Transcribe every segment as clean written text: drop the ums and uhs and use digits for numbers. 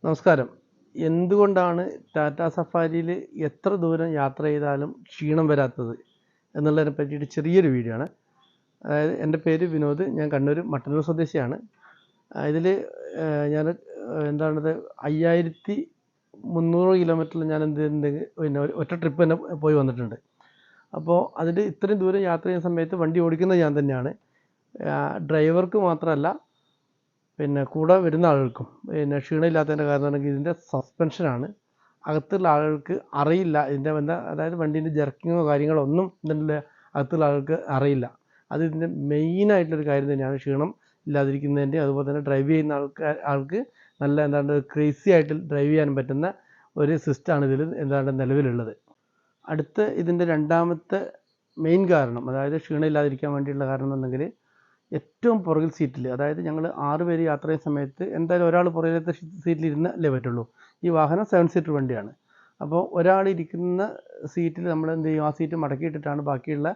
നമസ്കാരം. എന്തുകൊണ്ടാണ് ടാറ്റാ സഫാരിയിൽ എത്ര ദൂരം യാത്ര ചെയ്താലും ക്ഷീണം വരാത്തത് എന്നുള്ളതിനെ പറ്റിയിട്ട് ചെറിയൊരു വീഡിയോ ആണ്. അതായത് എൻ്റെ പേര് വിനോദ്. ഞാൻ കണ്ണൂർ മട്ടന്നൂർ സ്വദേശിയാണ്. ഇതിൽ ഞാൻ എന്താണത് 5300 കിലോമീറ്ററിൽ ഞാൻ പിന്നെ ഒറ്റ ട്രിപ്പ് തന്നെ പോയി വന്നിട്ടുണ്ട്. അപ്പോൾ അതിൽ ഇത്രയും ദൂരം യാത്ര ചെയ്യുന്ന സമയത്ത് വണ്ടി ഓടിക്കുന്നത് ഞാൻ തന്നെയാണ്. ഡ്രൈവർക്ക് മാത്രമല്ല, പിന്നെ കൂടെ വരുന്ന ആളുകൾക്കും പിന്നെ ക്ഷീണമില്ലാത്തതിൻ്റെ കാരണം ആണെങ്കിൽ ഇതിൻ്റെ സസ്പെൻഷനാണ്. അകത്തുള്ള ആളുകൾക്ക് അറിയില്ല ഇതിൻ്റെ അതായത് വണ്ടീൻ്റെ ജർക്കിങ്ങോ കാര്യങ്ങളോ ഒന്നും ഇതിൻ്റെ അകത്തുള്ള ആളുകൾക്ക് അറിയില്ല. അത് ഇതിൻ്റെ മെയിനായിട്ടുള്ളൊരു കാര്യം തന്നെയാണ്, ക്ഷീണം ഇല്ലാതിരിക്കുന്നതിൻ്റെ. അതുപോലെ തന്നെ ഡ്രൈവ് ചെയ്യുന്ന ആൾക്ക് നല്ല ക്രേസി ആയിട്ട് ഡ്രൈവ് ചെയ്യാൻ പറ്റുന്ന ഒരു സിസ്റ്റമാണ് ഇതിൽ നിലവിലുള്ളത്. അടുത്ത ഇതിൻ്റെ രണ്ടാമത്തെ മെയിൻ കാരണം, അതായത് ക്ഷീണം ഇല്ലാതിരിക്കാൻ വേണ്ടിയുള്ള കാരണം എന്നുണ്ടെങ്കിൽ, ഏറ്റവും പുറകിൽ സീറ്റിൽ, അതായത് ഞങ്ങൾ 6 പേര് യാത്ര ചെയ്യുന്ന സമയത്ത് എന്തായാലും ഒരാൾ പുറകിലത്തെ സീറ്റിൽ ഇരുന്നല്ലേ പറ്റുള്ളൂ. ഈ വാഹനം 7 സീറ്റർ വണ്ടിയാണ്. അപ്പോൾ ഒരാൾ ഇരിക്കുന്ന സീറ്റിൽ നമ്മൾ എന്ത് ചെയ്യും, ആ സീറ്റ് മടക്കിയിട്ടിട്ടാണ് ബാക്കിയുള്ള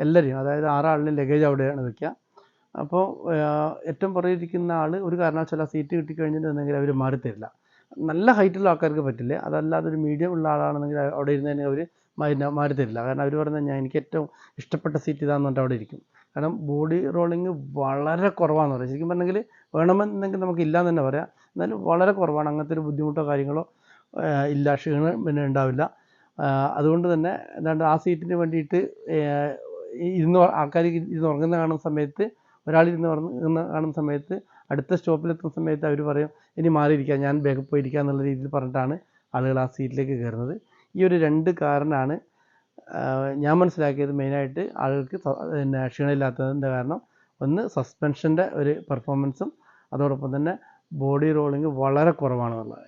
എല്ലാവരെയും, അതായത് 6 ആളിൻ്റെ ലഗേജ് അവിടെയാണ് വയ്ക്കുക. അപ്പോൾ ഏറ്റവും പുറകിലിരിക്കുന്ന ആൾ ഒരു കാരണവശാലും ആ സീറ്റ് കിട്ടിക്കഴിഞ്ഞിട്ടുണ്ടെങ്കിൽ അവർ മാറിത്തരില്ല. നല്ല ഹൈറ്റുള്ള ആൾക്കാർക്ക് പറ്റില്ല. അതല്ലാതെ ഒരു മീഡിയം ഉള്ള ആളാണെന്നെങ്കിൽ അവിടെ ഇരുന്നതിന് അവർ മാറിത്തരില്ല. കാരണം അവർ പറഞ്ഞാൽ എനിക്ക് ഏറ്റവും ഇഷ്ടപ്പെട്ട സീറ്റ് ഇതാണെന്ന് പറഞ്ഞിട്ട് അവിടെ ഇരിക്കും. കാരണം ബോഡി റോളിങ് വളരെ കുറവാണെന്ന് പറയാം. ശരിക്കും പറഞ്ഞെങ്കിൽ വേണമെന്നെങ്കിൽ നമുക്ക് ഇല്ലയെന്ന് തന്നെ പറയാം. എന്നാലും വളരെ കുറവാണ്. അങ്ങനത്തെ ഒരു ബുദ്ധിമുട്ടോ കാര്യങ്ങളോ ഇല്ല. ക്ഷീണം പിന്നെ ഉണ്ടാവില്ല. അതുകൊണ്ട് തന്നെ ആ സീറ്റിന് വേണ്ടിയിട്ട് ആൾക്കാർ ഇരുന്ന് ഉറങ്ങുന്ന കാണുന്ന സമയത്ത്, ഒരാൾ കാണുന്ന സമയത്ത് അടുത്ത സ്റ്റോപ്പിലെത്തുന്ന സമയത്ത് അവർ പറയും ഇനി മാറിയിരിക്കുക, ഞാൻ ബാക്കിൽ പോയിരിക്കുക എന്നുള്ള രീതിയിൽ പറഞ്ഞിട്ടാണ് ആളുകൾ ആ സീറ്റിലേക്ക് കയറുന്നത്. ഈ ഒരു 2 കാരണമാണ് ഞാൻ മനസ്സിലാക്കിയത് മെയിനായിട്ട് ആളുകൾക്ക് പിന്നെ ക്ഷീണമില്ലാത്തതിൻ്റെ കാരണം. ഒന്ന്, സസ്പെൻഷൻ്റെ ഒരു പെർഫോമൻസും, അതോടൊപ്പം തന്നെ ബോഡി റോളിങ് വളരെ കുറവാണെന്നുള്ളത്.